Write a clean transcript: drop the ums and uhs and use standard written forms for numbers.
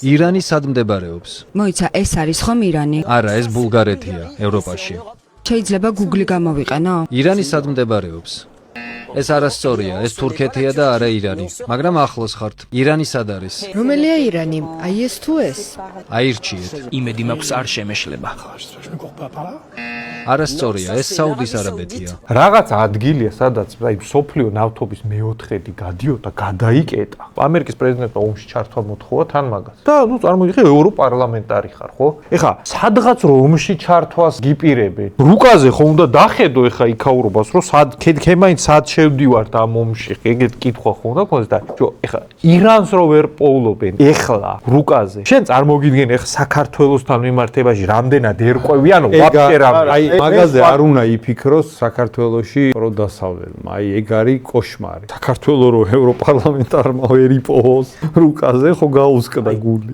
ირანი სად მდებარეობს? მოიცა, ეს არის ხომ ირანი? არა, ეს ბულგარეთია, ევროპაში. შეიძლება Google გამოვიყენო? ირანი სად მდებარეობს? ეს არასწორია, ეს თურქეთია და არა ირანი. მაგრამ ახლოს ხართ. ირანი სად არის? რომელია ირანი? აი ეს თუ ეს? აირჩიეთ. იმედი მაქვს არ შემეშლება. არასწორია, ეს საუდის არაბეთია. რაღაც ადგილია, სადაც აი სოფლიო ნავთობის მეოთხედი გადიოდა, გადაიკეტა. ამერიკის პრეზიდენტმა ომში ჩართვა მოთხოვა თან მაგას. და ნუ წარმოგიდგენ, ევროპარლამენტარი ხარ, ხო? ეხა სადღაც რომ ომში ჩართვას გიპირები. რუკაზე ხო უნდა დახედო ეხა იქაურობას, რომ სად ქემაინც სად შევდივართ ამ ომში. ეგეთ კითხვა ხო უნდა გქონდეს და ეხა ირანს რო ვერ პოულობენ, ეხლა რუკაზე. შენ წარმოგიდგენ ეხა საქართველოსთან მიმართებაში რამდენად ერკვევი, ანუ ვაფშე რამე. მაგაზე არ უნდა იფიქროს საქართველოში პროდასავლელმა. აი ეგ არის კოშმარი. საქართველოს რო ევროპარლამენტარმა ვერ იპოვოს რუკაზე ხო გაუსკდა გული.